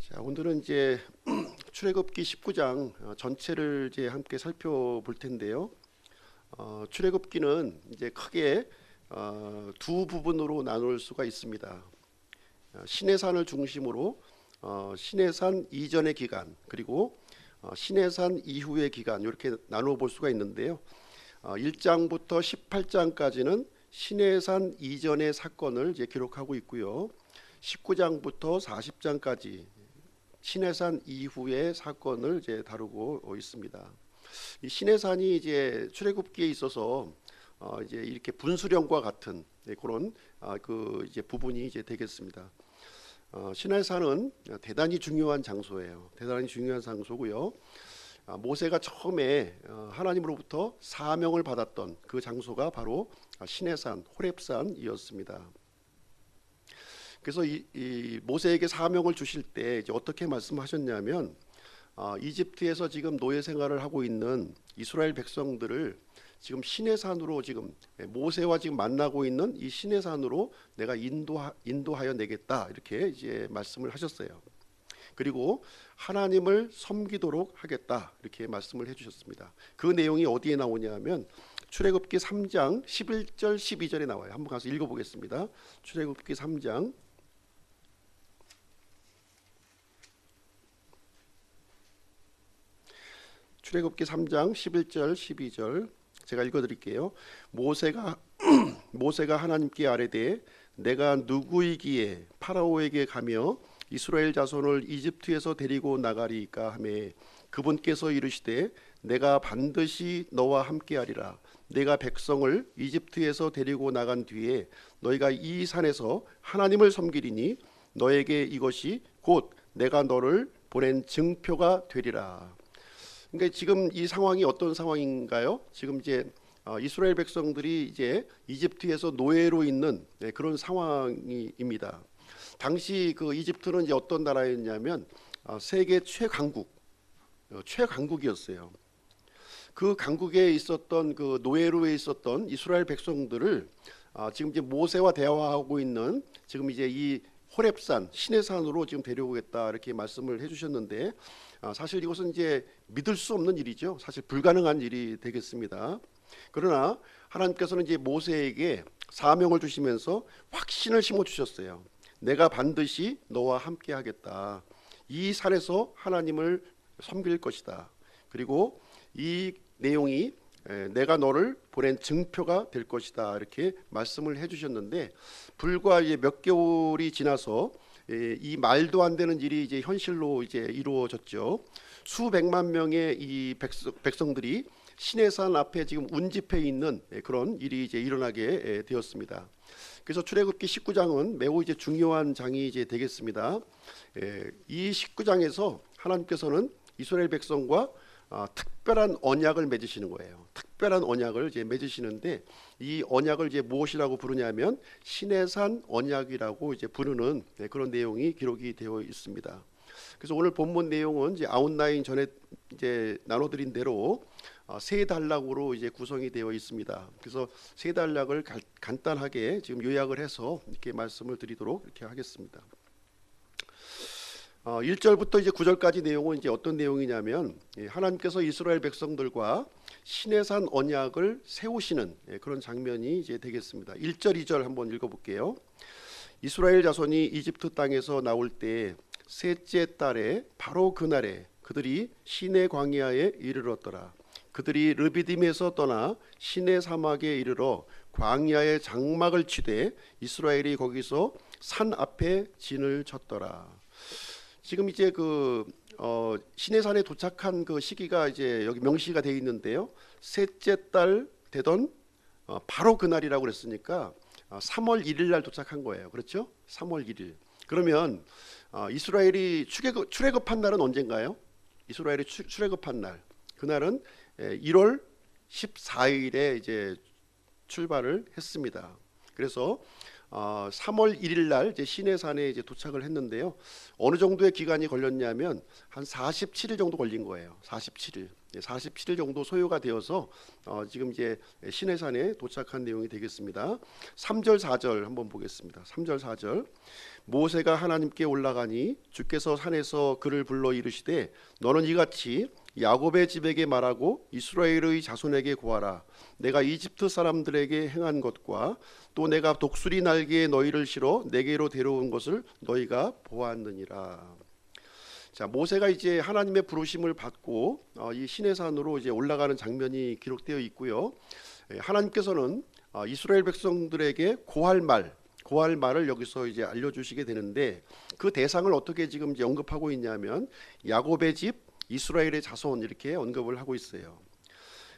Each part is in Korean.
자, 오늘은 이제 출애굽기 19장 전체를 이제 함께 살펴볼 텐데요. 출애굽기는 이제 크게 두 부분으로 나눌 수가 있습니다. 시내산을 중심으로 시내산 이전의 기간 그리고 시내산 이후의 기간 이렇게 나누어 볼 수가 있는데요. 1장부터 18장까지는 시내산 이전의 사건을 이제 기록하고 있고요. 19장부터 40장까지 시내산 이후의 사건을 이제 다루고 있습니다. 이 시내산이 이제 출애굽기에 있어서 이제 이렇게 분수령과 같은 그런 그 이제 부분이 이제 되겠습니다. 시내산은 대단히 중요한 장소예요. 대단히 중요한 장소고요. 모세가 처음에 하나님으로부터 사명을 받았던 그 장소가 바로 시내산 호렙산이었습니다. 그래서 이 모세에게 사명을 주실 때 이제 어떻게 말씀하셨냐면 이집트에서 지금 노예 생활을 하고 있는 이스라엘 백성들을 지금 시내산으로 지금 모세와 지금 만나고 있는 이 시내산으로 내가 인도하여 내겠다 이렇게 이제 말씀을 하셨어요. 그리고 하나님을 섬기도록 하겠다 이렇게 말씀을 해주셨습니다. 그 내용이 어디에 나오냐면 출애굽기 3장 11절 12절에 나와요. 한번 가서 읽어보겠습니다. 출애굽기 3장 출애굽기 3장 11절 12절 제가 읽어드릴게요. 모세가 하나님께 아뢰되 내가 누구이기에 파라오에게 가며 이스라엘 자손을 이집트에서 데리고 나가리까 하매 그분께서 이르시되 내가 반드시 너와 함께하리라. 내가 백성을 이집트에서 데리고 나간 뒤에 너희가 이 산에서 하나님을 섬기리니 너에게 이것이 곧 내가 너를 보낸 증표가 되리라. 그러니까 지금 이 상황이 어떤 상황인가요? 지금 이제 이스라엘 백성들이 이제 이집트에서 노예로 있는 그런 상황입니다. 당시 그 이집트는 이제 어떤 나라였냐면 세계 최강국이었어요. 그 강국에 있었던 그 노예로 있었던 이스라엘 백성들을 지금 이제 모세와 대화하고 있는 지금 이제 이 호렙산 시내산으로 지금 데려오겠다 이렇게 말씀을 해주셨는데 사실 이것은 이제 믿을 수 없는 일이죠. 사실 불가능한 일이 되겠습니다. 그러나 하나님께서는 이제 모세에게 사명을 주시면서 확신을 심어 주셨어요. 내가 반드시 너와 함께 하겠다. 이 산에서 하나님을 섬길 것이다. 그리고 이 내용이 내가 너를 보낸 증표가 될 것이다. 이렇게 말씀을 해주셨는데 불과 이제 몇 개월이 지나서 이 말도 안 되는 일이 이제 현실로 이제 이루어졌죠. 수백만 명의 이 백성들이 시내산 앞에 지금 운집해 있는 그런 일이 이제 일어나게 되었습니다. 그래서 출애굽기 19장은 매우 이제 중요한 장이 이제 되겠습니다. 이 19장에서 하나님께서는 이스라엘 백성과 특별한 언약을 맺으시는 거예요. 특별한 언약을 이제 맺으시는데 이 언약을 이제 무엇이라고 부르냐면 시내산 언약이라고 이제 부르는 그런 내용이 기록이 되어 있습니다. 그래서 오늘 본문 내용은 이제 아웃라인 전에 이제 나눠드린 대로 세 단락으로 이제 구성이 되어 있습니다. 그래서 세 단락을 간단하게 지금 요약을 해서 이렇게 말씀을 드리도록 이렇게 하겠습니다. 1절부터 이제 9절까지 내용은 이제 어떤 내용이냐면 하나님께서 이스라엘 백성들과 시내산 언약을 세우시는 그런 장면이 이제 되겠습니다. 1절 2절 한번 읽어볼게요. 이스라엘 자손이 이집트 땅에서 나올 때 셋째 달에 바로 그날에 그들이 시내 광야에 이르렀더라. 그들이 르비딤에서 떠나 시내 사막에 이르러 광야의 장막을 치되 이스라엘이 거기서 산 앞에 진을 쳤더라. 지금 이제 그 시내산에 도착한 그 시기가 이제 여기 명시가 되어 있는데요. 셋째 달 되던 바로 그날이라고 그랬으니까 3월 1일 날 도착한 거예요. 그렇죠? 3월 1일. 그러면 이스라엘이 출애굽한 날은 언젠가요? 이스라엘이 출애굽한 날. 그날은 1월 14일에 이제 출발을 했습니다. 그래서 3월 1일 날 이제 시내산에 이제 도착을 했는데요. 어느 정도의 기간이 걸렸냐면 한 47일 정도 걸린 거예요. 47일. 47일 정도 소요가 되어서 지금 이제 시내산에 도착한 내용이 되겠습니다. 3절 4절 한번 보겠습니다. 3절 4절 모세가 하나님께 올라가니 주께서 산에서 그를 불러 이르시되 너는 이같이 야곱의 집에게 말하고 이스라엘의 자손에게 고하라. 내가 이집트 사람들에게 행한 것과 또 내가 독수리 날개에 너희를 실어 내게로 데려온 것을 너희가 보았느니라. 자, 모세가 이제 하나님의 부르심을 받고 이 시내산으로 이제 올라가는 장면이 기록되어 있고요. 하나님께서는 이스라엘 백성들에게 고할 말을 여기서 이제 알려주시게 되는데 그 대상을 어떻게 지금 이제 언급하고 있냐면 야곱의 집, 이스라엘의 자손 이렇게 언급을 하고 있어요.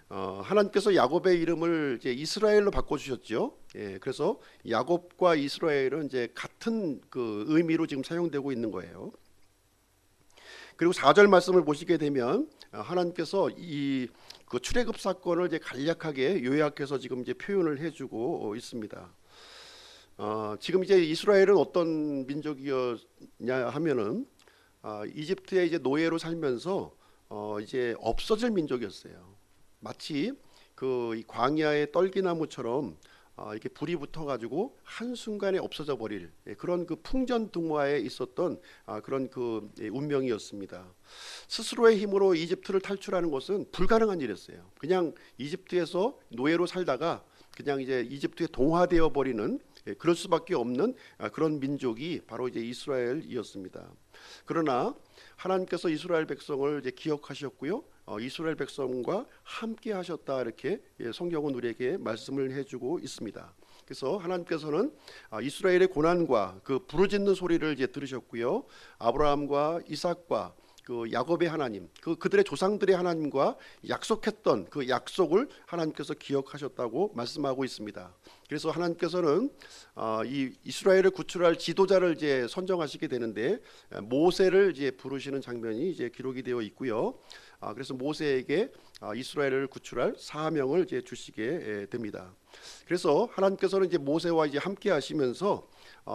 하나님께서 야곱의 이름을 이제 이스라엘로 바꿔주셨죠. 그래서 야곱과 이스라엘은 이제 같은 그 의미로 지금 사용되고 있는 거예요. 그리고 4절 말씀을 보시게 되면 하나님께서 이 그 출애굽 사건을 이제 간략하게 요약해서 지금 이제 표현을 해주고 있습니다. 지금 이제 이스라엘은 어떤 민족이었냐 하면은 이집트에 이제 노예로 살면서 이제 없어질 민족이었어요. 마치 그 광야의 떨기나무처럼 이렇게 불이 붙어가지고 한 순간에 없어져 버릴 그런 그 풍전등화에 있었던 그런 그 운명이었습니다. 스스로의 힘으로 이집트를 탈출하는 것은 불가능한 일이었어요. 그냥 이집트에서 노예로 살다가 그냥 이제 이집트에 동화되어 버리는 그럴 수밖에 없는 그런 민족이 바로 이제 이스라엘이었습니다. 그러나 하나님께서 이스라엘 백성을 이제 기억하셨고요. 이스라엘 백성과 함께 하셨다 이렇게 성경은 우리에게 말씀을 해주고 있습니다. 그래서 하나님께서는 이스라엘의 고난과 그 부르짖는 소리를 이제 들으셨고요. 아브라함과 이삭과 그 야곱의 하나님, 그들의 조상들의 하나님과 약속했던 그 약속을 하나님께서 기억하셨다고 말씀하고 있습니다. 그래서 하나님께서는 이 이스라엘을 구출할 지도자를 이제 선정하시게 되는데 모세를 이제 부르시는 장면이 이제 기록이 되어 있고요. 그래서 모세에게 이스라엘을 구출할 사명을 이제 주시게 됩니다. 그래서 하나님께서는 이제 모세와 이제 함께 하시면서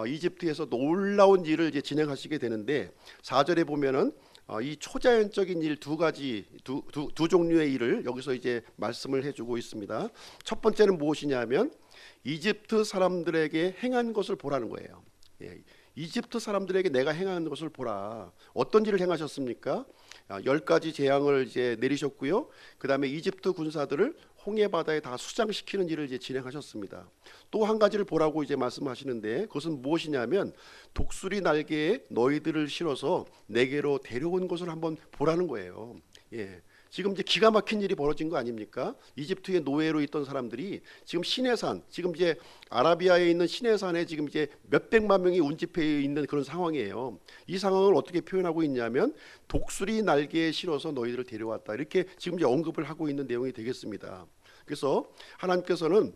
이집트에서 놀라운 일을 이제 진행하시게 되는데 4절에 보면은 이 초자연적인 일 두 종류의 일을 여기서 이제 말씀을 해주고 있습니다. 첫 번째는 무엇이냐면 이집트 사람들에게 행한 것을 보라는 거예요. 이집트 사람들에게 내가 행한 것을 보라. 어떤 일을 행하셨습니까? 10가지 재앙을 이제 내리셨고요. 그 다음에 이집트 군사들을 홍해 바다에 다 수장시키는 일을 이제 진행하셨습니다. 또 한 가지를 보라고 이제 말씀하시는데 그것은 무엇이냐면 독수리 날개에 너희들을 실어서 내게로 데려온 것을 한번 보라는 거예요. 지금 이제 기가 막힌 일이 벌어진 거 아닙니까? 이집트의 노예로 있던 사람들이 지금 시내산, 지금 이제 아라비아에 있는 시내산에 지금 이제 몇백만 명이 운집해 있는 그런 상황이에요. 이 상황을 어떻게 표현하고 있냐면 독수리 날개에 실어서 너희들을 데려왔다. 이렇게 지금 이제 언급을 하고 있는 내용이 되겠습니다. 그래서 하나님께서는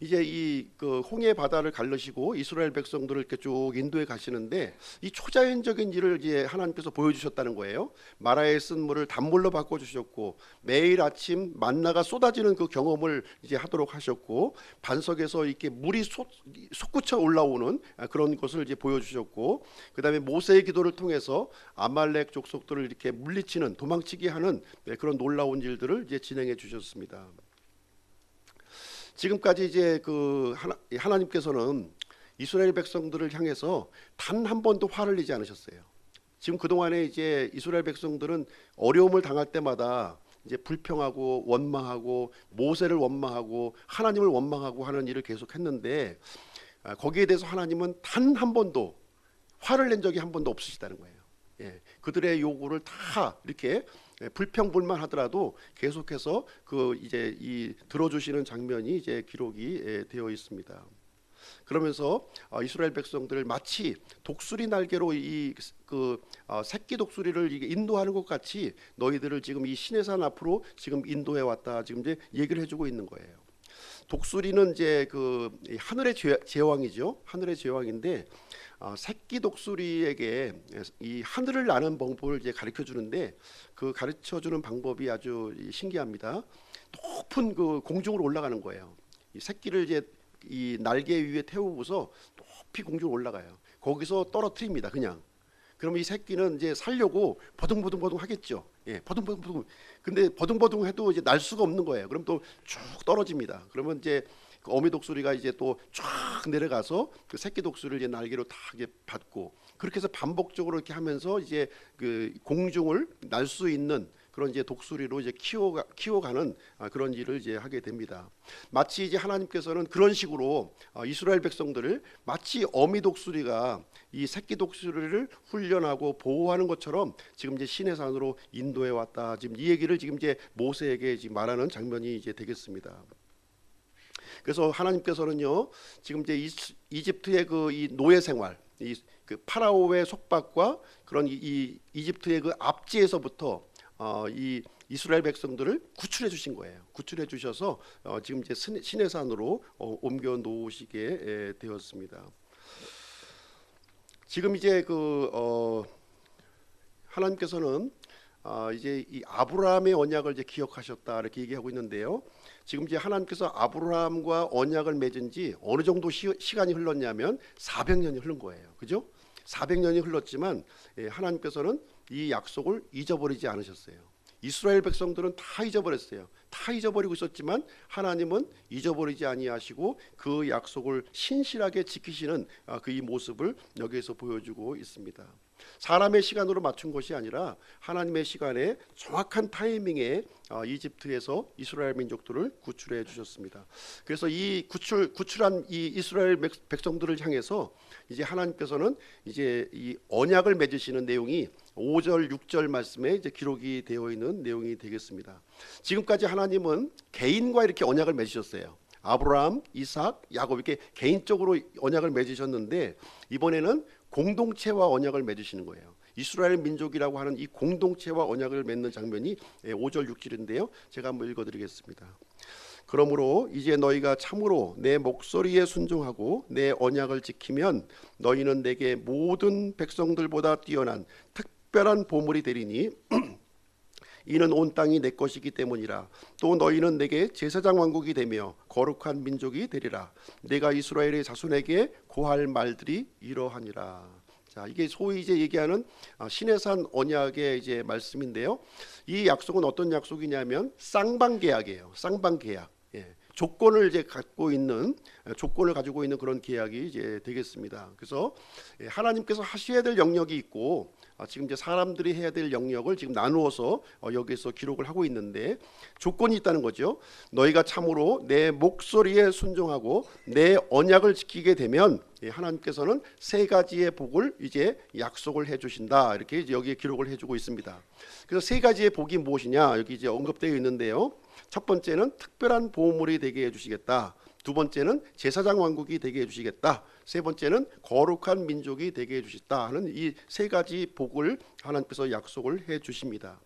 이제 이 그 홍해 바다를 갈르시고 이스라엘 백성들을 이렇게 쭉 인도해 가시는데 이 초자연적인 일을 이제 하나님께서 보여주셨다는 거예요. 마라의 쓴 물을 단물로 바꿔 주셨고 매일 아침 만나가 쏟아지는 그 경험을 이제 하도록 하셨고 반석에서 이렇게 물이 솟구쳐 올라오는 그런 것을 이제 보여주셨고 그다음에 모세의 기도를 통해서 아말렉 족속들을 이렇게 물리치는 도망치게 하는 그런 놀라운 일들을 이제 진행해 주셨습니다. 지금까지 이제 그 하나님께서는 이스라엘 백성들을 향해서 단 한 번도 화를 내지 않으셨어요. 지금 그 동안에 이제 이스라엘 백성들은 어려움을 당할 때마다 이제 불평하고 원망하고 모세를 원망하고 하나님을 원망하고 하는 일을 계속했는데 거기에 대해서 하나님은 단 한 번도 화를 낸 적이 한 번도 없으시다는 거예요. 그들의 요구를 다 이렇게 불평불만 하더라도 계속해서 그 이제 이 들어주시는 장면이 이제 기록이 되어 있습니다. 그러면서 이스라엘 백성들을 마치 독수리 날개로 이 그 새끼 독수리를 인도하는 것 같이 너희들을 지금 이 시내산 앞으로 지금 인도해 왔다. 지금 이제 얘기를 해주고 있는 거예요. 독수리는 이제 그 하늘의 제왕이죠. 하늘의 제왕인데 새끼 독수리에게 이 하늘을 나는 방법을 이제 가르쳐 주는데 그 가르쳐 주는 방법이 아주 신기합니다. 높은 그 공중으로 올라가는 거예요. 이 새끼를 이제 이 날개 위에 태우고서 높이 공중으로 올라가요. 거기서 떨어뜨립니다. 그냥 그러면 이 새끼는 이제 살려고 버둥버둥 하겠죠. 예, 버둥버둥. 근데 버둥버둥 해도 이제 날 수가 없는 거예요. 그럼 또 쭉 떨어집니다. 그러면 이제 그 어미 독수리가 이제 또 쫙 내려가서 그 새끼 독수리를 이제 날개로 다 이게 받고, 그렇게 해서 반복적으로 이렇게 하면서 이제 그 공중을 날 수 있는 그런 이제 독수리로 이제 키워가는 그런 일을 이제 하게 됩니다. 마치 이제 하나님께서는 그런 식으로 이스라엘 백성들을 마치 어미 독수리가 이 새끼 독수리를 훈련하고 보호하는 것처럼 지금 이제 시내 산으로 인도해 왔다. 지금 이 얘기를 지금 이제 모세에게 지금 말하는 장면이 이제 되겠습니다. 그래서 하나님께서는요, 지금 이제 이집트의 그 이 노예 생활, 이 그 파라오의 속박과 그런 이 이집트의 그 압제에서부터 이 이스라엘 백성들을 구출해 주신 거예요. 구출해 주셔서 지금 이제 시내산으로 옮겨 놓으시게 되었습니다. 지금 이제 하나님께서는 이제 이 아브라함의 언약을 이제 기억하셨다 이렇게 얘기하고 있는데요. 지금 이제 하나님께서 아브라함과 언약을 맺은 지 어느 정도 시간이 흘렀냐면 400년이 흐른 거예요. 그죠? 400년이 흘렀지만 하나님께서는 이 약속을 잊어버리지 않으셨어요. 이스라엘 백성들은 다 잊어버렸어요. 다 잊어버리고 있었지만 하나님은 잊어버리지 아니하시고 그 약속을 신실하게 지키시는 그 이 모습을 여기에서 보여주고 있습니다. 사람의 시간으로 맞춘 것이 아니라 하나님의 시간에 정확한 타이밍에 이집트에서 이스라엘 민족들을 구출해 주셨습니다. 그래서 이 구출한 이 이스라엘 백성들을 향해서 이제 하나님께서는 이제 이 언약을 맺으시는 내용이 5절 6절 말씀에 이제 기록이 되어 있는 내용이 되겠습니다. 지금까지 하나님은 개인과 이렇게 언약을 맺으셨어요. 아브라함, 이삭, 야곱 이렇게 개인적으로 언약을 맺으셨는데 이번에는 공동체와 언약을 맺으시는 거예요. 이스라엘 민족이라고 하는 이 공동체와 언약을 맺는 장면이 5절 6절인데요. 제가 한번 읽어드리겠습니다. 그러므로 이제 너희가 참으로 내 목소리에 순종하고 내 언약을 지키면 너희는 내게 모든 백성들보다 뛰어난 특별한 보물이 되리니 이는 온 땅이 내 것이기 때문이라. 또 너희는 내게 제사장 왕국이 되며 거룩한 민족이 되리라. 내가 이스라엘의 자손에게 고할 말들이 이러하니라. 자, 이게 소위 이제 얘기하는 시내산 언약의 이제 말씀인데요. 이 약속은 어떤 약속이냐면 쌍방계약이에요. 쌍방계약. 예. 조건을 이제 조건을 가지고 있는 그런 계약이 이제 되겠습니다. 그래서 하나님께서 하셔야 될 영역이 있고 지금 이제 사람들이 해야 될 영역을 지금 나누어서 여기서 기록을 하고 있는데 조건이 있다는 거죠. 너희가 참으로 내 목소리에 순종하고 내 언약을 지키게 되면 하나님께서는 세 가지의 복을 이제 약속을 해주신다. 이렇게 이제 여기에 기록을 해주고 있습니다. 그래서 세 가지의 복이 무엇이냐 여기 이제 언급되어 있는데요. 첫 번째는 특별한 보물이 되게 해주시겠다. 두 번째는 제사장 왕국이 되게 해주시겠다. 세 번째는 거룩한 민족이 되게 해주시겠다 하는 이 세 가지 복을 하나님께서 약속을 해주십니다.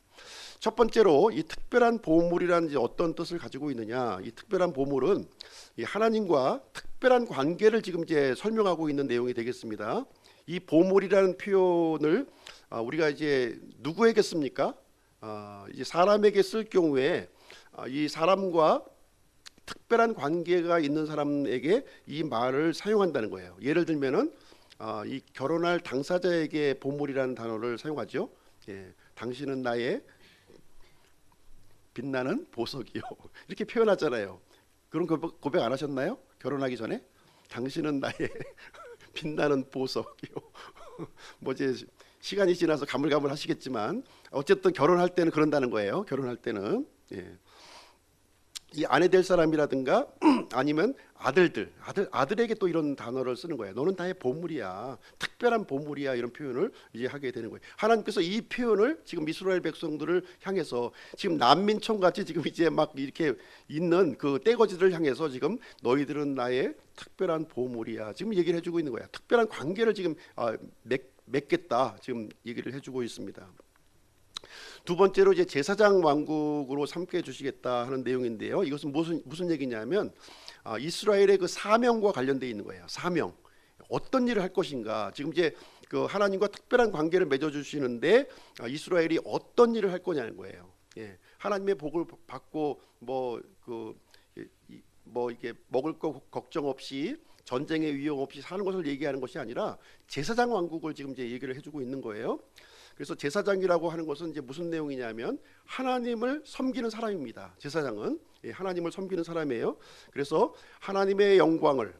첫 번째로 이 특별한 보물이라는 어떤 뜻을 가지고 있느냐? 이 특별한 보물은 이 하나님과 특별한 관계를 지금 이제 설명하고 있는 내용이 되겠습니다. 이 보물이라는 표현을 우리가 이제 누구에게 씁니까? 이제 사람에게 쓸 경우에 이 사람과 특별한 관계가 있는 사람에게 이 말을 사용한다는 거예요. 예를 들면은 이 결혼할 당사자에게 보물이라는 단어를 사용하죠. 예, 당신은 나의 빛나는 보석이요. 이렇게 표현하잖아요. 그런 고백 안 하셨나요? 결혼하기 전에 당신은 나의 빛나는 보석이요. 뭐 이제 시간이 지나서 가물가물 하시겠지만 어쨌든 결혼할 때는 그런다는 거예요. 결혼할 때는 이 아내 될 사람이라든가 아니면 아들에게 또 이런 단어를 쓰는 거예요. 너는 나의 보물이야, 특별한 보물이야, 이런 표현을 이제 하게 되는 거예요. 하나님께서 이 표현을 지금 이스라엘 백성들을 향해서 지금 난민촌 같이 지금 이제 막 이렇게 있는 그 떼거지들을 향해서 지금 너희들은 나의 특별한 보물이야, 지금 얘기를 해주고 있는 거야. 특별한 관계를 지금 맺겠다 지금 얘기를 해주고 있습니다. 두 번째로 이제 제사장 왕국으로 삼게 해주시겠다 하는 내용인데요. 이것은 무슨 얘기냐면 이스라엘의 그 사명과 관련되어 있는 거예요. 사명, 어떤 일을 할 것인가. 지금 이제 그 하나님과 특별한 관계를 맺어주시는데 이스라엘이 어떤 일을 할 거냐는 거예요. 예, 하나님의 복을 받고 뭐 이게 먹을 거 걱정 없이 전쟁의 위험 없이 사는 것을 얘기하는 것이 아니라 제사장 왕국을 지금 이제 얘기를 해주고 있는 거예요. 그래서 제사장이라고 하는 것은 이제 무슨 내용이냐면 하나님을 섬기는 사람입니다. 제사장은 하나님을 섬기는 사람이에요. 그래서 하나님의 영광을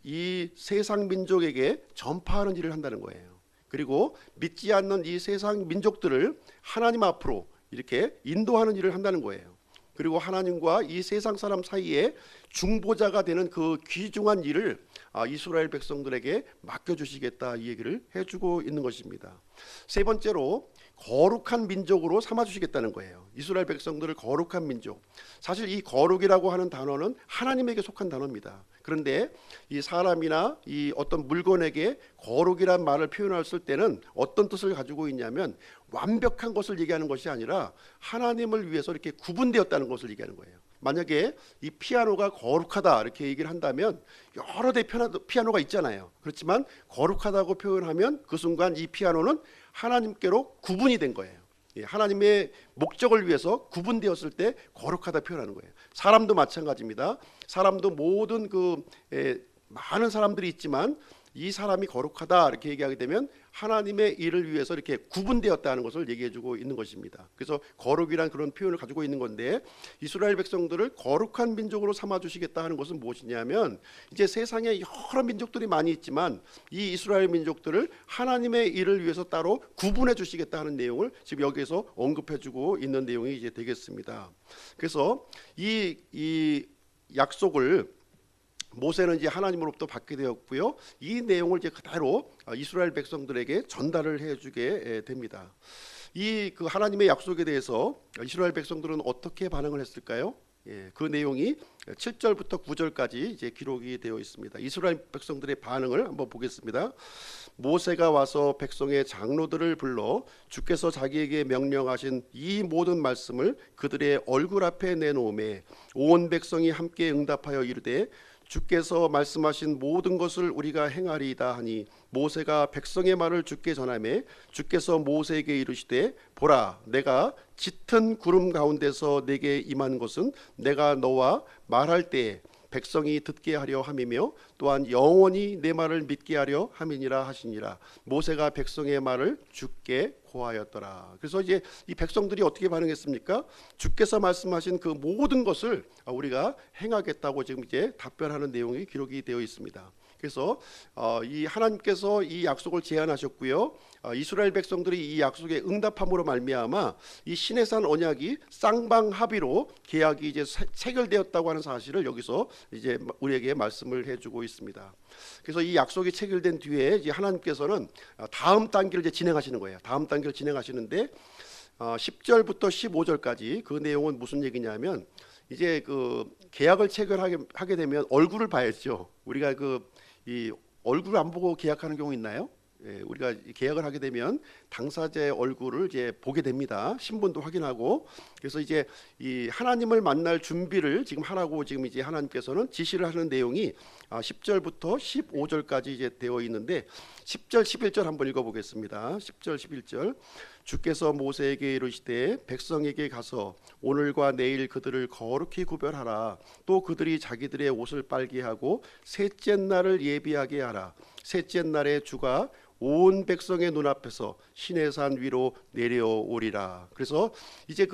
이 세상 민족에게 전파하는 일을 한다는 거예요. 그리고 믿지 않는 이 세상 민족들을 하나님 앞으로 이렇게 인도하는 일을 한다는 거예요. 그리고 하나님과 이 세상 사람 사이에 중보자가 되는 그 귀중한 일을 이스라엘 백성들에게 맡겨주시겠다, 이 얘기를 해주고 있는 것입니다. 세 번째로 거룩한 민족으로 삼아주시겠다는 거예요. 이스라엘 백성들을 거룩한 민족. 사실 이 거룩이라고 하는 단어는 하나님에게 속한 단어입니다. 그런데 이 사람이나 이 어떤 물건에게 거룩이란 말을 표현했을 때는 어떤 뜻을 가지고 있냐면 완벽한 것을 얘기하는 것이 아니라 하나님을 위해서 이렇게 구분되었다는 것을 얘기하는 거예요. 만약에 이 피아노가 거룩하다 이렇게 얘기를 한다면 여러 대 피아노가 있잖아요. 그렇지만 거룩하다고 표현하면 그 순간 이 피아노는 하나님께로 구분이 된 거예요. 하나님의 목적을 위해서 구분되었을 때 거룩하다 표현하는 거예요. 사람도 마찬가지입니다. 사람도 모든 많은 사람들이 있지만 이 사람이 거룩하다 이렇게 얘기하게 되면 하나님의 일을 위해서 이렇게 구분되었다는 것을 얘기해주고 있는 것입니다. 그래서 거룩이란 그런 표현을 가지고 있는 건데, 이스라엘 백성들을 거룩한 민족으로 삼아주시겠다 하는 것은 무엇이냐면, 이제 세상에 여러 민족들이 많이 있지만 이 이스라엘 민족들을 하나님의 일을 위해서 따로 구분해 주시겠다 하는 내용을 지금 여기에서 언급해주고 있는 내용이 이제 되겠습니다. 그래서 이 약속을 모세는 이제 하나님으로부터 받게 되었고요. 이 내용을 이제 그대로 이스라엘 백성들에게 전달을 해주게 됩니다. 이 그 하나님의 약속에 대해서 이스라엘 백성들은 어떻게 반응을 했을까요? 그 내용이 7절부터 9절까지 이제 기록이 되어 있습니다. 이스라엘 백성들의 반응을 한번 보겠습니다. 모세가 와서 백성의 장로들을 불러 주께서 자기에게 명령하신 이 모든 말씀을 그들의 얼굴 앞에 내놓음에 온 백성이 함께 응답하여 이르되 주께서 말씀하신 모든 것을 우리가 행하리이다 하니, 모세가 백성의 말을 주께 전하매 주께서 모세에게 이르시되 보라, 내가 짙은 구름 가운데서 내게 임한 것은 내가 너와 말할 때에 백성이 듣게 하려 함이며 또한 영원히 내 말을 믿게 하려 함이니라 하시니라. 모세가 백성의 말을 주께 고하였더라. 그래서 이제 이 백성들이 어떻게 반응했습니까? 주께서 말씀하신 그 모든 것을 우리가 행하겠다고 지금 이제 답변하는 내용이 기록이 되어 있습니다. 그래서 이 하나님께서 이 약속을 제안하셨고요. 이스라엘 백성들이 이 약속에 응답함으로 말미암아 이 시내산 언약이 쌍방합의로 계약이 이제 체결되었다고 하는 사실을 여기서 이제 우리에게 말씀을 해주고 있습니다. 그래서 이 약속이 체결된 뒤에 이제 하나님께서는 다음 단계를 이제 진행하시는 거예요. 다음 단계를 진행하시는데 10절부터 15절까지 그 내용은 무슨 얘기냐면, 이제 그 계약을 체결하게 되면 얼굴을 봐야죠. 우리가 이 얼굴을 안 보고 계약하는 경우 있나요? 우리가 계약을 하게 되면 당사자의 얼굴을 이제 보게 됩니다. 신분도 확인하고. 그래서 이제 이 하나님을 만날 준비를 지금 하라고 지금 이제 하나님께서는 지시를 하는 내용이 10절부터 15절까지 이제 되어 있는데, 10절 11절 한번 읽어보겠습니다. 10절 11절. 주께서 모세에게 이르시되 백성에게 가서 오늘과 내일 그들을 거룩히 구별하라. 또 그들이 자기들의 옷을 빨게 하고 셋째 날을 예비하게 하라. 셋째 날에 주가 온 백성의 눈앞에서 시내산 위로 내려오리라. 그래서 이제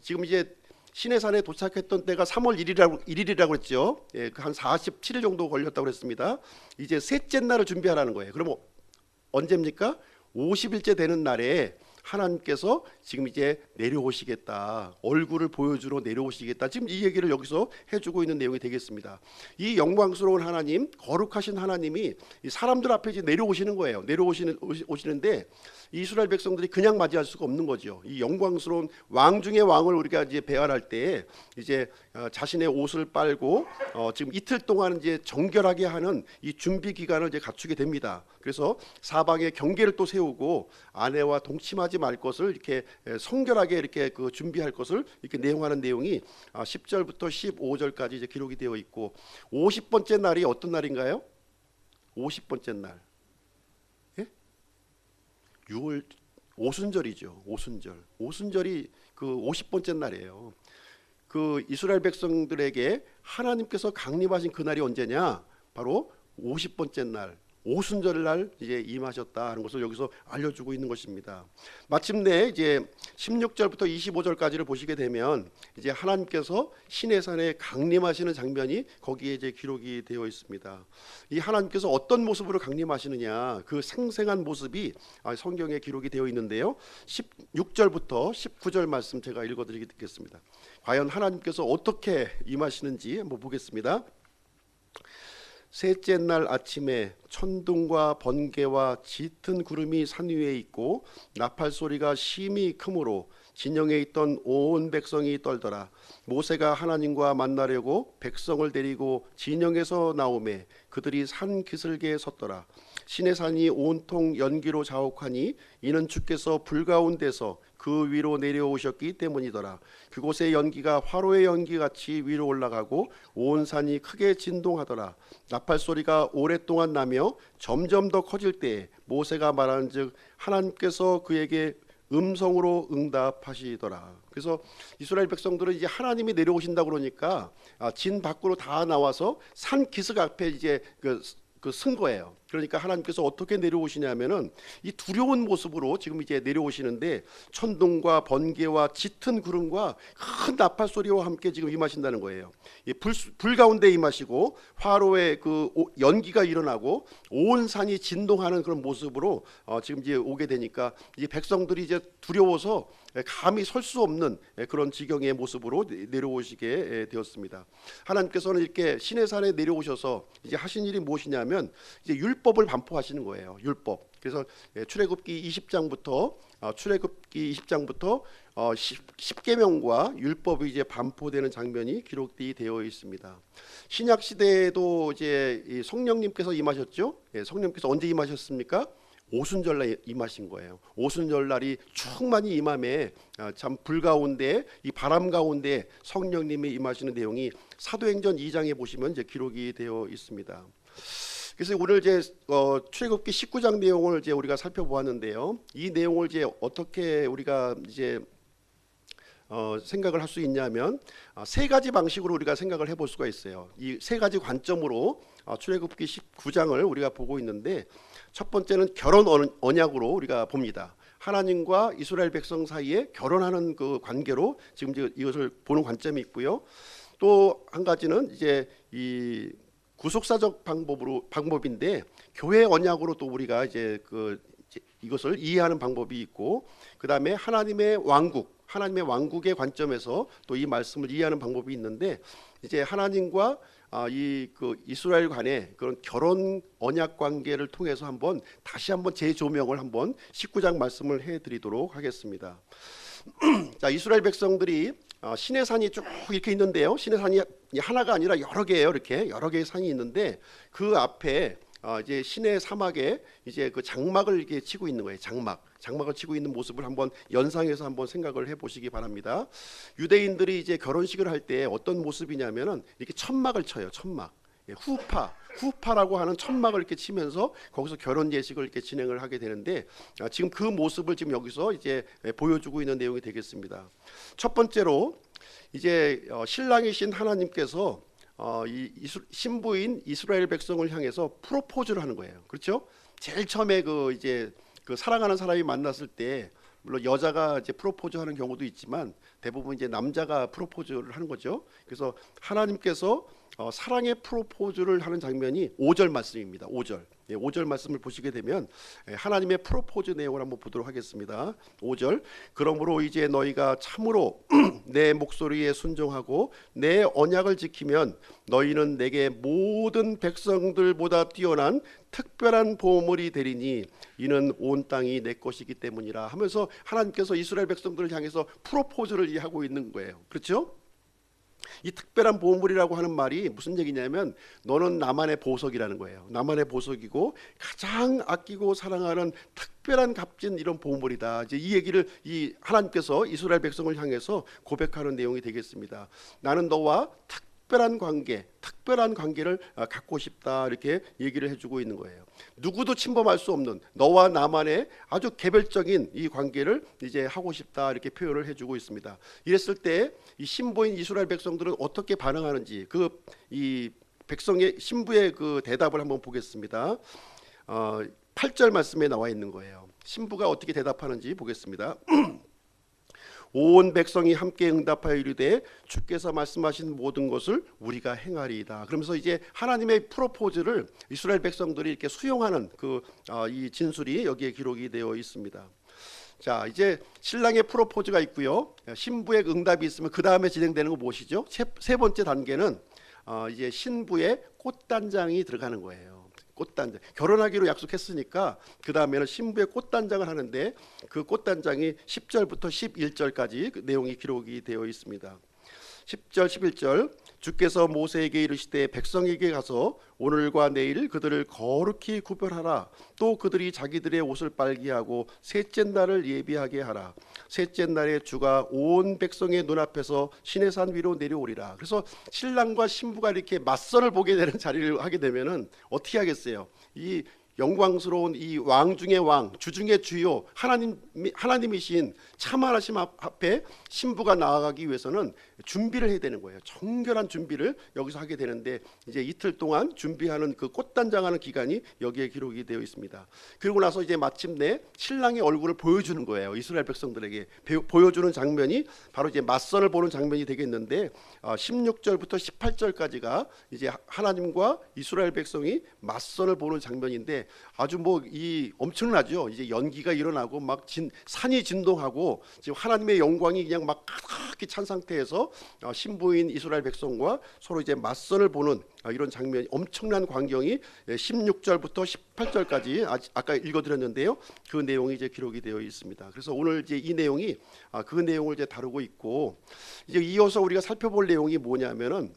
지금 이제 시내산에 도착했던 때가 3월 1일이라고 했죠. 한 47일 정도 걸렸다고 그랬습니다. 이제 셋째 날을 준비하라는 거예요. 그럼 언제입니까? 50일째 되는 날에 하나님께서 지금 이제 내려오시겠다, 얼굴을 보여주러 내려오시겠다, 지금 이 얘기를 여기서 해주고 있는 내용이 되겠습니다. 이 영광스러운 하나님, 거룩하신 하나님이 이 사람들 앞에 이제 내려오시는 거예요. 오시는데 이스라엘 백성들이 그냥 맞이할 수가 없는 거죠. 이 영광스러운 왕 중의 왕을 우리가 이제 배열할 때 이제 자신의 옷을 빨고 지금 이틀 동안 이제 정결하게 하는 이 준비 기간을 이제 갖추게 됩니다. 그래서 사방에 경계를 또 세우고 아내와 동침하지 말 것을 이렇게 성결하게 이렇게 준비할 것을 이렇게 내용하는 내용이 10절부터 15절까지 이제 기록이 되어 있고, 50번째 날이 어떤 날인가요? 50번째 날. 6월 오순절이죠. 오순절이 그 50번째 날이에요. 그 이스라엘 백성들에게 하나님께서 강림하신 그날이 언제냐? 바로 50번째 날 오순절날 이제 임하셨다 하는 것을 여기서 알려주고 있는 것입니다. 마침내 이제 16절부터 25절까지를 보시게 되면 이제 하나님께서 시내산에 강림하시는 장면이 거기에 이제 기록이 되어 있습니다. 이 하나님께서 어떤 모습으로 강림하시느냐 그 생생한 모습이 성경에 기록이 되어 있는데요. 16절부터 19절 말씀 제가 읽어드리겠습니다. 과연 하나님께서 어떻게 임하시는지 한번 보겠습니다. 셋째 날 아침에 천둥과 번개와 짙은 구름이 산 위에 있고 나팔 소리가 심히 크므로 진영에 있던 온 백성이 떨더라. 모세가 하나님과 만나려고 백성을 데리고 진영에서 나오매 그들이 산 기슭에 섰더라. 시내산이 온통 연기로 자욱하니 이는 주께서 불 가운데서 그 위로 내려오셨기 때문이더라. 그곳의 연기가 화로의 연기같이 위로 올라가고 온 산이 크게 진동하더라. 나팔 소리가 오랫동안 나며 점점 더 커질 때에 모세가 말한즉 하나님께서 그에게 음성으로 응답하시더라. 그래서 이스라엘 백성들은 이제 하나님이 내려오신다 그러니까 진 밖으로 다 나와서 산 기슭 앞에 이제 쓴 거예요. 그러니까 하나님께서 어떻게 내려오시냐면은 이 두려운 모습으로 지금 이제 내려오시는데 천둥과 번개와 짙은 구름과 큰 나팔 소리와 함께 지금 임하신다는 거예요. 불 가운데 임하시고 화로에 그 연기가 일어나고 온 산이 진동하는 그런 모습으로 지금 이제 오게 되니까 이 백성들이 이제 두려워서 감히 설 수 없는 그런 지경의 모습으로 내려오시게 되었습니다. 하나님께서는 이렇게 시내산에 내려오셔서 이제 하신 일이 무엇이냐면 이제 율법을 반포하시는 거예요. 율법. 그래서 출애굽기 20장부터 10계명과 율법이 이제 반포되는 장면이 기록되어 있습니다. 신약 시대에도 이제 성령님께서 임하셨죠. 성령님께서 언제 임하셨습니까? 오순절날 임하신 거예요. 오순절날이 충만히 임함에 참 불 가운데 이 바람 가운데 성령님이 임하시는 내용이 사도행전 2장에 보시면 이제 기록이 되어 있습니다. 그래서 오늘 이제 출애굽기 19장 내용을 이제 우리가 살펴보았는데요. 이 내용을 이제 어떻게 우리가 이제 생각을 할 수 있냐면 세 가지 방식으로 우리가 생각을 해볼 수가 있어요. 이 세 가지 관점으로 출애굽기 19장을 우리가 보고 있는데 첫 번째는 결혼 언약으로 우리가 봅니다. 하나님과 이스라엘 백성 사이에 결혼하는 그 관계로 지금 이것을 보는 관점이 있고요. 또 한 가지는 이제 이 구속사적 방법인데 교회 언약으로 또 우리가 이제 이것을 이해하는 방법이 있고, 그 다음에 하나님의 왕국의 관점에서 또 이 말씀을 이해하는 방법이 있는데, 이제 하나님과 이스라엘 간의 그런 결혼 언약 관계를 통해서 다시 한번 재조명을 19장 말씀을 해드리도록 하겠습니다. 자, 이스라엘 백성들이 시내산이 쭉 이렇게 있는데요. 시내산이 하나가 아니라 여러 개예요. 이렇게 여러 개의 산이 있는데 그 앞에 이제 시내 사막에 이제 그 장막을 이렇게 치고 있는 거예요. 장막을 치고 있는 모습을 연상해서 생각을 해보시기 바랍니다. 유대인들이 이제 결혼식을 할 때 어떤 모습이냐면은 이렇게 천막을 쳐요. 천막. 후파라고 하는 천막을 이렇게 치면서 거기서 결혼 예식을 이렇게 진행을 하게 되는데, 지금 그 모습을 지금 여기서 이제 보여주고 있는 내용이 되겠습니다. 첫 번째로 이제 신랑이신 하나님께서 이 신부인 이스라엘 백성을 향해서 프로포즈를 하는 거예요. 그렇죠? 제일 처음에 이제 사랑하는 사람이 만났을 때 물론 여자가 이제 프로포즈하는 경우도 있지만 대부분 이제 남자가 프로포즈를 하는 거죠. 그래서 하나님께서 사랑의 프로포즈를 하는 장면이 5절 말씀입니다. 5절. 5절 말씀을 보시게 되면 하나님의 프로포즈 내용을 한번 보도록 하겠습니다. 5절. 그러므로 이제 너희가 참으로 내 목소리에 순종하고 내 언약을 지키면 너희는 내게 모든 백성들보다 뛰어난 특별한 보물이 되리니 이는 온 땅이 내 것이기 때문이라 하면서 하나님께서 이스라엘 백성들을 향해서 프로포즈를 하고 있는 거예요. 그렇죠? 이 특별한 보물이라고 하는 말이 무슨 얘기냐면 너는 나만의 보석이라는 거예요. 나만의 보석이고 가장 아끼고 사랑하는 특별한 값진 이런 보물이다. 이제 이 얘기를 이 하나님께서 이스라엘 백성을 향해서 고백하는 내용이 되겠습니다. 나는 너와 특별한 관계를 갖고 싶다, 이렇게 얘기를 해주고 있는 거예요. 누구도 침범할 수 없는 너와 나만의 아주 개별적인 이 관계를 이제 하고 싶다, 이렇게 표현을 해주고 있습니다. 이랬을 때 이 신부인 이스라엘 백성들은 어떻게 반응하는지 이 백성의 신부의 그 대답을 한번 보겠습니다. 8절 말씀에 나와 있는 거예요. 신부가 어떻게 대답하는지 보겠습니다. 온 백성이 함께 응답하여 이르되 주께서 말씀하신 모든 것을 우리가 행하리이다. 그러면서 이제 하나님의 프로포즈를 이스라엘 백성들이 이렇게 수용하는 이 진술이 여기에 기록이 되어 있습니다. 자, 이제 신랑의 프로포즈가 있고요, 신부의 응답이 있으면 그 다음에 진행되는 거 무엇이죠? 세 번째 단계는 이제 신부의 꽃단장이 들어가는 거예요. 꽃단장, 결혼하기로 약속했으니까 그 다음에는 신부의 꽃단장을 하는데, 그 꽃단장이 10절부터 11절까지 그 내용이 기록이 되어 있습니다. 10절 11절, 주께서 모세에게 이르시되 백성에게 가서 오늘과 내일 그들을 거룩히 구별하라. 또 그들이 자기들의 옷을 빨게 하고 셋째 날을 예비하게 하라. 셋째 날에 주가 온 백성의 눈앞에서 시내산 위로 내려오리라. 그래서 신랑과 신부가 이렇게 맞선을 보게 되는 자리를 하게 되면은 어떻게 하겠어요? 이 영광스러운 이 왕 중의 왕, 주 중의 주요, 하나님이신 참하나님 앞에 신부가 나아가기 위해서는 준비를 해야 되는 거예요. 정결한 준비를 여기서 하게 되는데, 이제 이틀 동안 준비하는 그 꽃단장하는 기간이 여기에 기록이 되어 있습니다. 그리고 나서 이제 마침내 신랑의 얼굴을 보여주는 거예요. 이스라엘 백성들에게 보여주는 장면이 바로 이제 맞선을 보는 장면이 되겠는데, 16절부터 18절까지가 이제 하나님과 이스라엘 백성이 맞선을 보는 장면인데, 아주 이 엄청나죠. 이제 연기가 일어나고 막 산이 진동하고 지금 하나님의 영광이 그냥 막 가득히 찬 상태에서 신부인 이스라엘 백성과 서로 이제 맞선을 보는 이런 장면이, 엄청난 광경이 16절부터 18절까지 아까 읽어드렸는데요, 그 내용이 이제 기록이 되어 있습니다. 그래서 오늘 이제 이 내용이 그 내용을 이제 다루고 있고, 이제 이어서 우리가 살펴볼 내용이 뭐냐면은,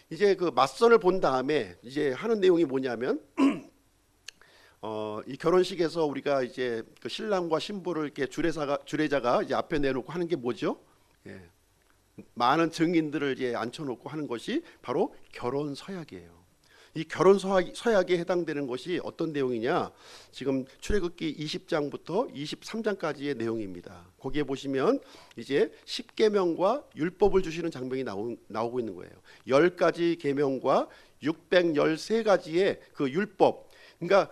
이제 그 맞선을 본 다음에 이제 하는 내용이 뭐냐면 이 결혼식에서 우리가 이제 그 신랑과 신부를 이렇게 주례자가 이제 앞에 내놓고 하는 게 뭐죠? 많은 증인들을 이제 앉혀놓고 하는 것이 바로 결혼 서약이에요. 이 결혼 서약에 해당되는 것이 어떤 내용이냐? 지금 출애굽기 20장부터 23장까지의 내용입니다. 거기에 보시면 이제 10계명과 율법을 주시는 장면이 나오고 있는 거예요. 10가지 계명과 613가지의 그 율법, 그러니까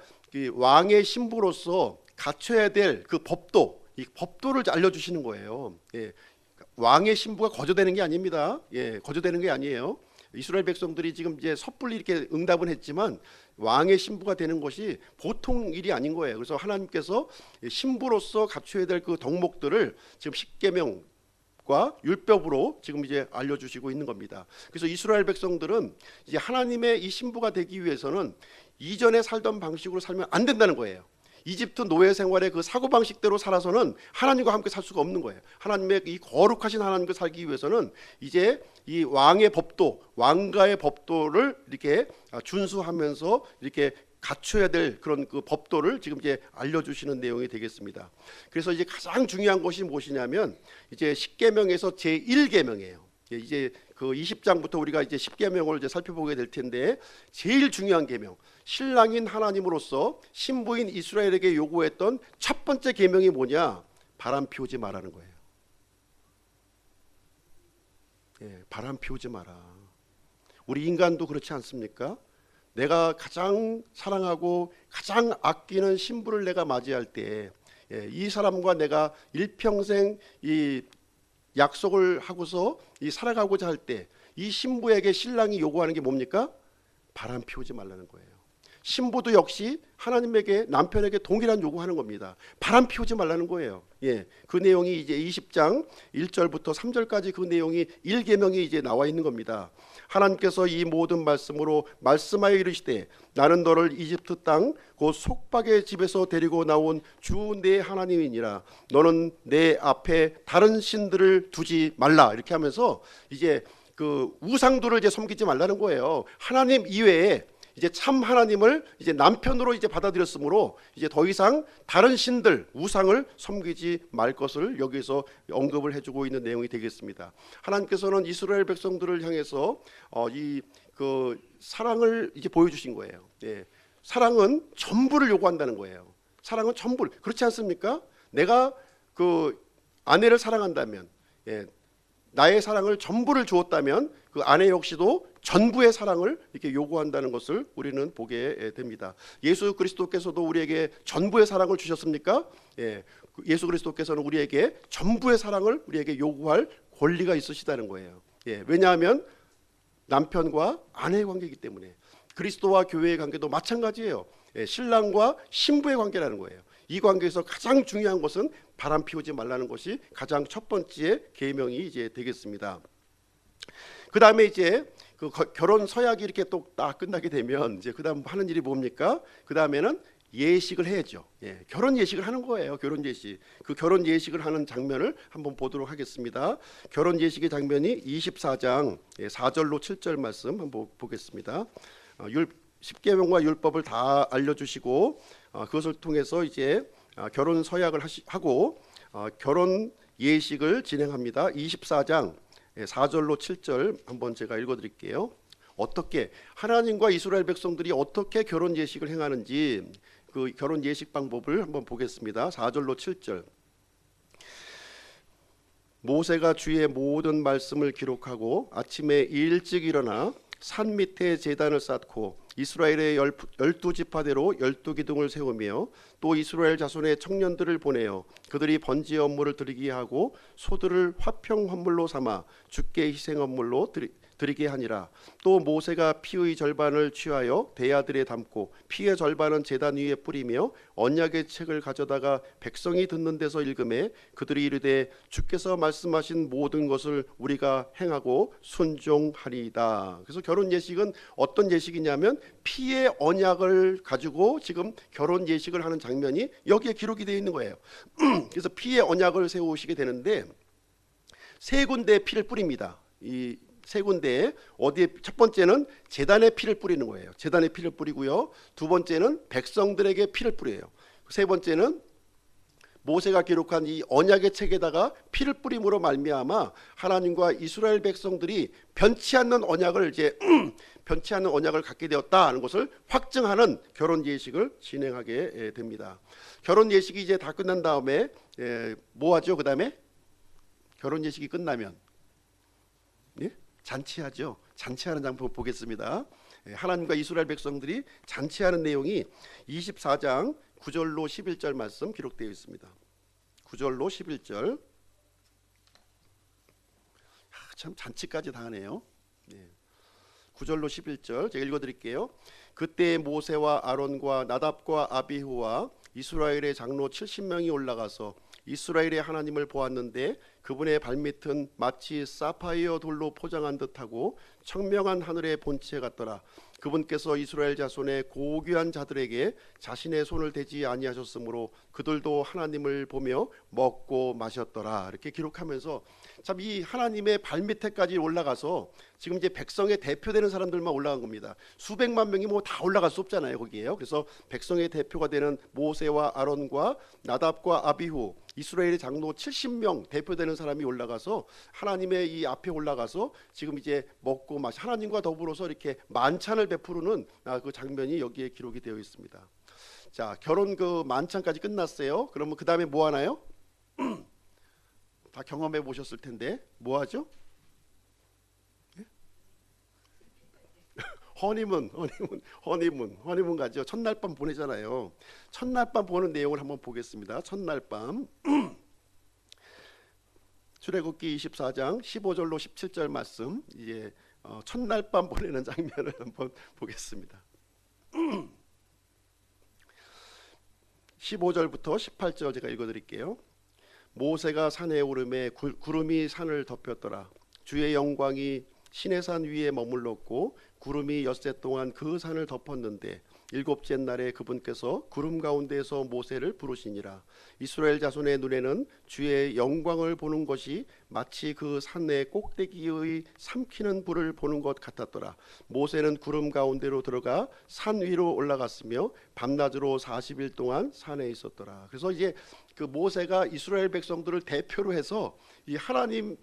왕의 신부로서 갖춰야 될 그 법도, 이 법도를 알려주시는 거예요. 왕의 신부가 거저되는 게 아닙니다. 거저되는 게 아니에요. 이스라엘 백성들이 지금 이제 섣불리 이렇게 응답은 했지만 왕의 신부가 되는 것이 보통 일이 아닌 거예요. 그래서 하나님께서 신부로서 갖춰야 될 그 덕목들을 지금 10계명과 율법으로 지금 이제 알려주시고 있는 겁니다. 그래서 이스라엘 백성들은 이제 하나님의 이 신부가 되기 위해서는 이전에 살던 방식으로 살면 안 된다는 거예요. 이집트 노예 생활의 그 사고방식대로 살아서는 하나님과 함께 살 수가 없는 거예요. 하나님의 이 거룩하신 하나님과 살기 위해서는 이제 이 왕의 법도, 왕가의 법도를 이렇게 준수하면서 이렇게 갖춰야 될 그런 그 법도를 지금 이제 알려주시는 내용이 되겠습니다. 그래서 이제 가장 중요한 것이 무엇이냐면 이제 10계명에서 제1계명이에요. 이제 그 20장부터 우리가 이제 10계명을 이제 살펴보게 될 텐데, 제일 중요한 계명, 신랑인 하나님으로서 신부인 이스라엘에게 요구했던 첫 번째 계명이 뭐냐? 바람 피우지 말라는 거예요. 바람 피우지 마라. 우리 인간도 그렇지 않습니까? 내가 가장 사랑하고 가장 아끼는 신부를 내가 맞이할 때, 이 사람과 내가 일평생 이 약속을 하고서 이 살아가고자 할 때 이 신부에게 신랑이 요구하는 게 뭡니까? 바람 피우지 말라는 거예요. 신부도 역시 하나님에게, 남편에게 동일한 요구하는 겁니다. 바람 피우지 말라는 거예요. 그 내용이 이제 20장 1절부터 3절까지 그 내용이 1계명이 이제 나와 있는 겁니다. 하나님께서 이 모든 말씀으로 말씀하여 이르시되 나는 너를 이집트 땅 곧 속박의 집에서 데리고 나온 주 내 하나님이니라. 너는 내 앞에 다른 신들을 두지 말라. 이렇게 하면서 이제 그 우상들을 이제 섬기지 말라는 거예요. 하나님 이외에 이제 참 하나님을 이제 남편으로 이제 받아들였으므로 이제 더 이상 다른 신들, 우상을 섬기지 말 것을 여기서 언급을 해주고 있는 내용이 되겠습니다. 하나님께서는 이스라엘 백성들을 향해서 이 그 사랑을 이제 보여주신 거예요. 사랑은 전부를 요구한다는 거예요. 사랑은 전부, 그렇지 않습니까? 내가 그 아내를 사랑한다면, 나의 사랑을 전부를 주었다면 그 아내 역시도 전부의 사랑을 이렇게 요구한다는 것을 우리는 보게 됩니다. 예수 그리스도께서도 우리에게 전부의 사랑을 주셨습니까? 예, 예수 그리스도께서는 우리에게 전부의 사랑을 우리에게 요구할 권리가 있으시다는 거예요. 예, 왜냐하면 남편과 아내의 관계이기 때문에. 그리스도와 교회의 관계도 마찬가지예요. 예, 신랑과 신부의 관계라는 거예요. 이 관계에서 가장 중요한 것은 바람 피우지 말라는 것이 가장 첫 번째 계명이 이제 되겠습니다. 그 다음에 이제 그 결혼 서약이 이렇게 또 딱 끝나게 되면 이제 그 다음 하는 일이 뭡니까? 그 다음에는 예식을 해야죠. 예, 결혼 예식을 하는 거예요. 결혼 예식. 그 결혼 예식을 하는 장면을 한번 보도록 하겠습니다. 결혼 예식의 장면이 24장 4절로 7절 말씀 한번 보겠습니다. 10계명과 율법을 다 알려주시고 그것을 통해서 이제 결혼 서약을 하고 결혼 예식을 진행합니다. 24장 4절로 7절 한번 제가 읽어드릴게요. 어떻게 하나님과 이스라엘 백성들이 어떻게 결혼 예식을 행하는지 그 결혼 예식 방법을 한번 보겠습니다. 4절로 7절. 모세가 주의 모든 말씀을 기록하고 아침에 일찍 일어나 산 밑에 제단을 쌓고 이스라엘의 12지파대로 12기둥을 세우며 또 이스라엘 자손의 청년들을 보내어 그들이 번제 업무를 드리게 하고 소들을 화평 헌물로 삼아 주께 희생 헌물로 드리게 하니라. 또 모세가 피의 절반을 취하여 대야들에 담고 피의 절반은 제단 위에 뿌리며 언약의 책을 가져다가 백성이 듣는 데서 읽음에 그들이 이르되 주께서 말씀하신 모든 것을 우리가 행하고 순종하리이다. 그래서 결혼 예식은 어떤 예식이냐면 피의 언약을 가지고 지금 결혼 예식을 하는 장면이 여기에 기록이 되어 있는 거예요. 그래서 피의 언약을 세우시게 되는데 세 군데의 피를 뿌립니다. 이 세 군데에 어디에 첫 번째는 제단에 피를 뿌리는 거예요. 제단에 피를 뿌리고요. 두 번째는 백성들에게 피를 뿌려요. 세 번째는 모세가 기록한 이 언약의 책에다가 피를 뿌림으로 말미암아 하나님과 이스라엘 백성들이 변치 않는 언약을 이제 변치 않는 언약을 갖게 되었다는 것을 확증하는 결혼 예식을 진행하게 됩니다. 결혼 예식이 이제 다 끝난 다음에 뭐 하죠? 그 다음에 결혼 예식이 끝나면 예? 잔치하죠. 잔치하는 장면 보겠습니다. 하나님과 이스라엘 백성들이 잔치하는 내용이 24장 9절로 11절 말씀 기록되어 있습니다. 9절로 11절. 참 잔치까지 다 하네요. 9절로 11절 제가 읽어드릴게요. 그때 모세와 아론과 나답과 아비후와 이스라엘의 장로 70명이 올라가서 이스라엘의 하나님을 보았는데 그분의 발밑은 마치 사파이어 돌로 포장한 듯하고 청명한 하늘의 본체 같더라. 그분께서 이스라엘 자손의 고귀한 자들에게 자신의 손을 대지 아니하셨으므로 그들도 하나님을 보며 먹고 마셨더라. 이렇게 기록하면서 참 이 하나님의 발밑에까지 올라가서 지금 이제 백성의 대표되는 사람들만 올라간 겁니다. 수백만 명이 뭐 다 올라갈 수 없잖아요, 거기에요. 그래서 백성의 대표가 되는 모세와 아론과 나답과 아비후, 이스라엘의 장로 70명 대표되는 사람이 올라가서 하나님의 이 앞에 올라가서 지금 이제 먹고 마시 하나님과 더불어서 이렇게 만찬을 베푸는 그 장면이 여기에 기록이 되어 있습니다. 자, 결혼 그 만찬까지 끝났어요. 그러면 그 다음에 뭐 하나요? 다 경험해 보셨을 텐데 뭐 하죠? 허니문 가죠. 첫날 밤 보내잖아요. 첫날 밤 보는 내용을 한번 보겠습니다. 첫날 밤 출애굽기 24장 15절로 17절 말씀 이제 첫날 밤 보내는 장면을 한번 보겠습니다. 15절부터 18절 제가 읽어드릴게요. 모세가 산에 오르매 구름이 산을 덮였더라. 주의 영광이 시내산 위에 머물렀고 구름이 엿새 동안 그 산을 덮었는데 일곱째 날에 그분께서 구름 가운데에서 모세를 부르시니라. 이스라엘 자손의 눈에는 주의 영광을 보는 것이 마치 그 산의 꼭대기의 삼키는 불을 보는 것 같았더라. 모세는 구름 가운데로 들어가 산 위로 올라갔으며 밤낮으로 40일 동안 산에 있었더라. 그래서 이제 그 모세가 이스라엘 백성들을 대표로 해서 이 하나님의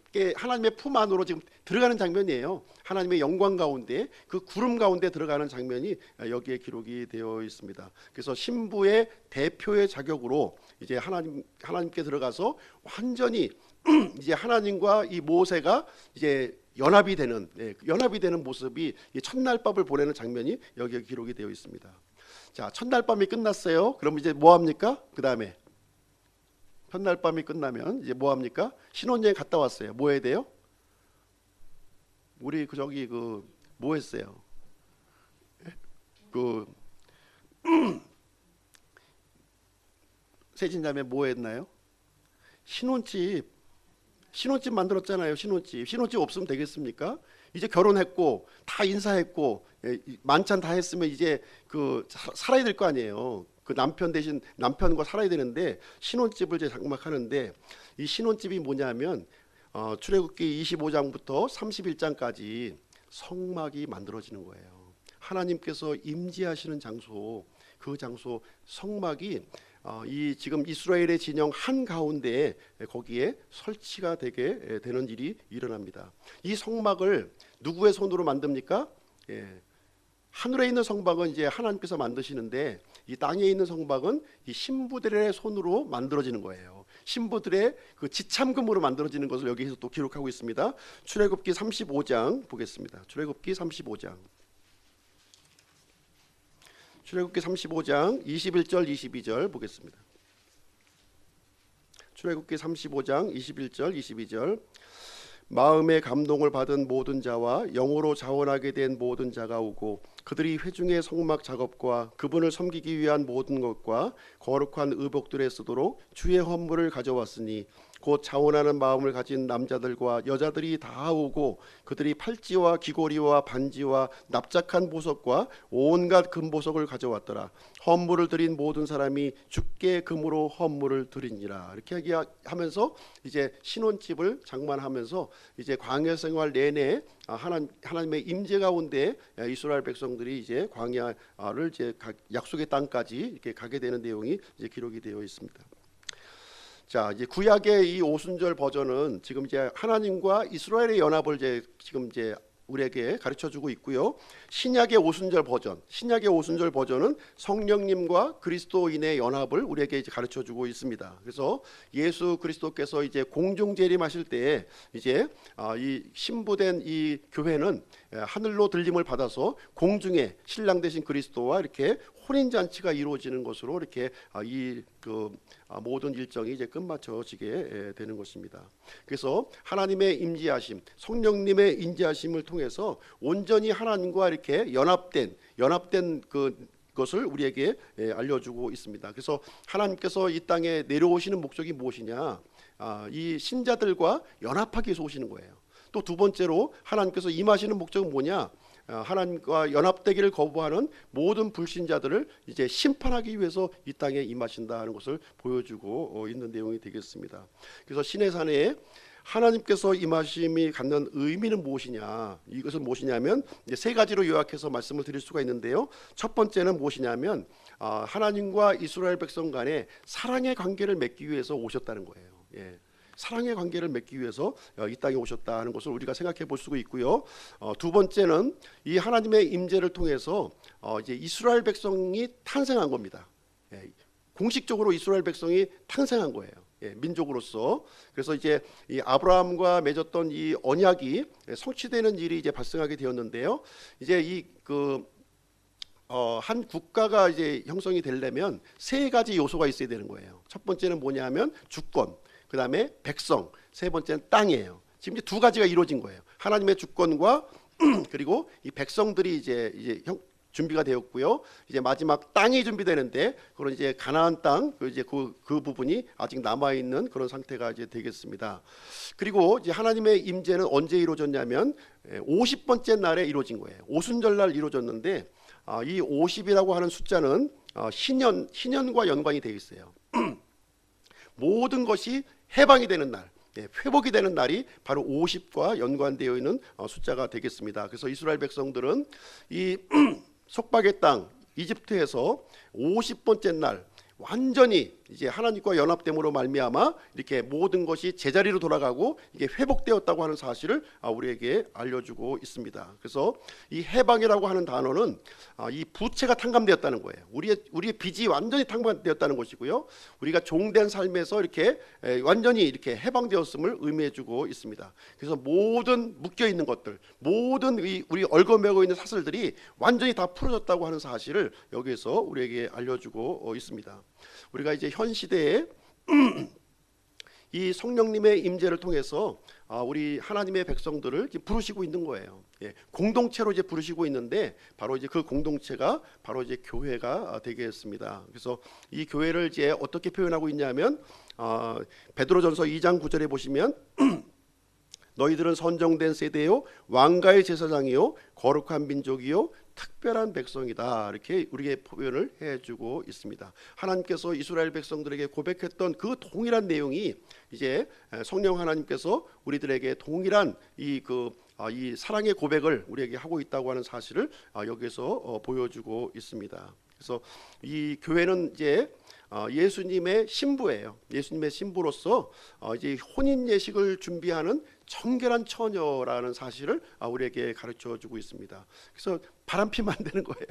품 안으로 지금 들어가는 장면이에요. 하나님의 영광 가운데 그 구름 가운데 들어가는 장면이 여기에 기록이 되어 있습니다. 그래서 신부의 대표의 자격으로 이제 하나님께 들어가서 완전히 이제 하나님과 이 모세가 이제 연합이 되는 모습이 이 첫날밤을 보내는 장면이 여기에 기록이 되어 있습니다. 자, 첫날밤이 끝났어요. 그럼 이제 뭐 합니까? 그 다음에 첫날밤이 끝나면 이제 뭐 합니까? 신혼여행 갔다 왔어요. 뭐 해야 돼요? 우리 뭐 했어요? 그 세진자매 뭐 했나요? 신혼집 만들었잖아요. 신혼집 없으면 되겠습니까? 이제 결혼했고 다 인사했고 만찬 다 했으면 이제 살아야 될 거 아니에요. 그 남편 대신 남편과 살아야 되는데 신혼집을 이제 장막하는데, 이 신혼집이 뭐냐면 출애굽기 25장부터 31장까지 성막이 만들어지는 거예요. 하나님께서 임재하시는 장소, 그 장소 성막이 이 지금 이스라엘의 진영 한 가운데에 거기에 설치가 되게 되는 일이 일어납니다. 이 성막을 누구의 손으로 만듭니까? 하늘에 있는 성막은 이제 하나님께서 만드시는데, 이 땅에 있는 성막은 이 신부들의 손으로 만들어지는 거예요. 신부들의 그 지참금으로 만들어지는 것을 여기서 또 기록하고 있습니다. 출애굽기 35장 보겠습니다. 출애굽기 35장 21절 22절 보겠습니다. 출애굽기 35장 21절 22절. 마음의 감동을 받은 모든 자와 영으로 자원하게 된 모든 자가 오고, 그들이 회중의 성막 작업과 그분을 섬기기 위한 모든 것과 거룩한 의복들에 쓰도록 주의 헌물을 가져왔으니, 곧 자원하는 마음을 가진 남자들과 여자들이 다 오고, 그들이 팔찌와 귀고리와 반지와 납작한 보석과 온갖 금보석을 가져왔더라. 헌물을 드린 모든 사람이 주께 금으로 헌물을 드리니라. 이렇게 얘기하면서 이제 신혼집을 장만하면서 이제 광야 생활 내내 하나님의 임재 가운데 이스라엘 백성들이 이제 광야를 이제 약속의 땅까지 이렇게 가게 되는 내용이 이제 기록이 되어 있습니다. 자, 이제 구약의 이 오순절 버전은 지금 이제 하나님과 이스라엘의 연합을 지금 우리에게 가르쳐 주고 있고요. 신약의 오순절 버전은 성령님과 그리스도인의 연합을 우리에게 이제 가르쳐 주고 있습니다. 그래서 예수 그리스도께서 이제 공중 재림하실 때 이제 이 신부된 이 교회는 하늘로 들림을 받아서 공중에 신랑 되신 그리스도와 이렇게 혼인 잔치가 이루어지는 것으로 이렇게 모든 일정이 이제 끝마쳐지게 되는 것입니다. 그래서 하나님의 임재하심, 성령님의 임재하심을 통해서 온전히 하나님과 이렇게 연합된 것을 우리에게 알려주고 있습니다. 그래서 하나님께서 이 땅에 내려오시는 목적이 무엇이냐? 이 신자들과 연합하기 위해서 오시는 거예요. 또 두 번째로 하나님께서 임하시는 목적은 뭐냐? 하나님과 연합되기를 거부하는 모든 불신자들을 이제 심판하기 위해서 이 땅에 임하신다는 것을 보여주고 있는 내용이 되겠습니다. 그래서 시내산에 하나님께서 임하심이 갖는 의미는 무엇이냐? 이것은 무엇이냐면 이제 세 가지로 요약해서 말씀을 드릴 수가 있는데요. 첫 번째는 무엇이냐면 하나님과 이스라엘 백성 간에 사랑의 관계를 맺기 위해서 오셨다는 거예요. 사랑의 관계를 맺기 위해서 이 땅에 오셨다는 것을 우리가 생각해 볼 수가 있고요. 두 번째는 이 하나님의 임재를 통해서 이제 이스라엘 백성이 탄생한 겁니다. 공식적으로 이스라엘 백성이 탄생한 거예요. 민족으로서. 그래서 이제 이 아브라함과 맺었던 이 언약이 성취되는 일이 이제 발생하게 되었는데요. 이제 한 국가가 이제 형성이 되려면 세 가지 요소가 있어야 되는 거예요. 첫 번째는 뭐냐면 주권, 그 다음에 백성, 세 번째는 땅이에요. 지금 이제 두 가지가 이루어진 거예요. 하나님의 주권과 그리고 이 백성들이 이제 준비가 되었고요. 이제 마지막 땅이 준비되는데, 그런 이제 가나안 땅, 그 부분이 아직 남아 있는 그런 상태가 이제 되겠습니다. 그리고 이제 하나님의 임재는 언제 이루어졌냐면 50번째 날에 이루어진 거예요. 오순절 날 이루어졌는데, 이 50이라고 하는 숫자는 희년과 연관이 되어 있어요. 모든 것이 해방이 되는 날, 회복이 되는 날이 바로 50과 연관되어 있는 숫자가 되겠습니다. 그래서 이스라엘 백성들은 이 속박의 땅 이집트에서 50번째 날 완전히 이제 하나님과 연합됨으로 말미암아 이렇게 모든 것이 제자리로 돌아가고 이게 회복되었다고 하는 사실을 우리에게 알려주고 있습니다. 그래서 이 해방이라고 하는 단어는 이 부채가 탕감되었다는 거예요. 우리의 빚이 완전히 탕감되었다는 것이고요. 우리가 종된 삶에서 이렇게 완전히 이렇게 해방되었음을 의미해주고 있습니다. 그래서 모든 묶여 있는 것들, 모든 우리 얽어매고 있는 사슬들이 완전히 다 풀어졌다고 하는 사실을 여기에서 우리에게 알려주고 있습니다. 우리가 이제 현 시대에 이 성령님의 임재를 통해서 우리 하나님의 백성들을 부르시고 있는 거예요. 공동체로 이제 부르시고 있는데 바로 이제 그 공동체가 바로 이제 교회가 되겠습니다. 그래서 이 교회를 이제 어떻게 표현하고 있냐면 베드로전서 2장 9절에 보시면 너희들은 선정된 세대요 왕가의 제사장이요 거룩한 민족이요 특별한 백성이다. 이렇게 우리에게 표현을 해주고 있습니다. 하나님께서 이스라엘 백성들에게 고백했던 그 동일한 내용이 이제 성령 하나님께서 우리들에게 동일한 이 사랑의 고백을 우리에게 하고 있다고 하는 사실을 여기서 보여주고 있습니다. 그래서 이 교회는 이제 예수님의 신부예요. 예수님의 신부로서 이제 혼인 예식을 준비하는 정결한 처녀라는 사실을 우리에게 가르쳐주고 있습니다. 그래서 바람피면 안 되는 거예요.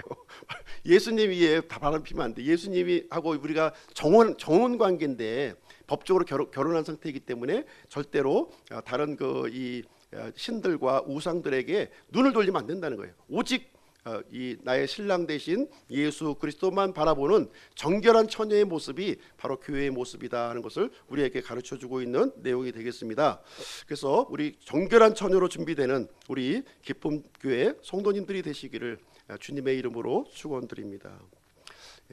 예수님 위에 다 바람피면 안 돼. 예수님이 하고 우리가 정혼 관계인데 법적으로 결혼한 상태이기 때문에 절대로 다른 이 신들과 우상들에게 눈을 돌리면 안 된다는 거예요. 오직 이 나의 신랑 대신 예수 그리스도만 바라보는 정결한 처녀의 모습이 바로 교회의 모습이다 하는 것을 우리에게 가르쳐주고 있는 내용이 되겠습니다. 그래서 우리 정결한 처녀로 준비되는 우리 기쁨 교회 성도님들이 되시기를 주님의 이름으로 축원드립니다.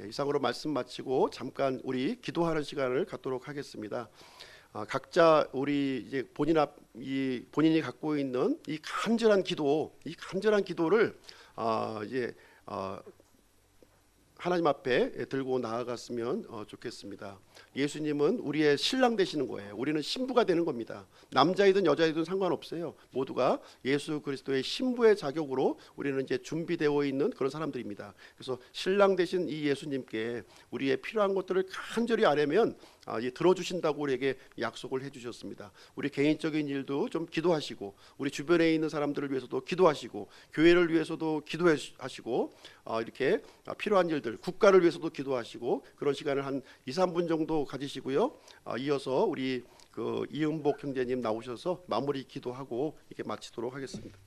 이상으로 말씀 마치고 잠깐 우리 기도하는 시간을 갖도록 하겠습니다. 각자 우리 이제 본인이 갖고 있는 이 간절한 기도를 이제 하나님 앞에 들고 나아갔으면 좋겠습니다. 예수님은 우리의 신랑 되시는 거예요. 우리는 신부가 되는 겁니다. 남자이든 여자이든 상관없어요. 모두가 예수 그리스도의 신부의 자격으로 우리는 이제 준비되어 있는 그런 사람들입니다. 그래서 신랑 되신 이 예수님께 우리의 필요한 것들을 간절히 아뢰면 들어주신다고 우리에게 약속을 해주셨습니다. 우리 개인적인 일도 좀 기도하시고 우리 주변에 있는 사람들을 위해서도 기도하시고 교회를 위해서도 기도하시고 이렇게 필요한 일들 국가를 위해서도 기도하시고 그런 시간을 한 2, 3분 정도 가지시고요. 이어서 우리 이은복 형제님 나오셔서 마무리 기도하고 이렇게 마치도록 하겠습니다.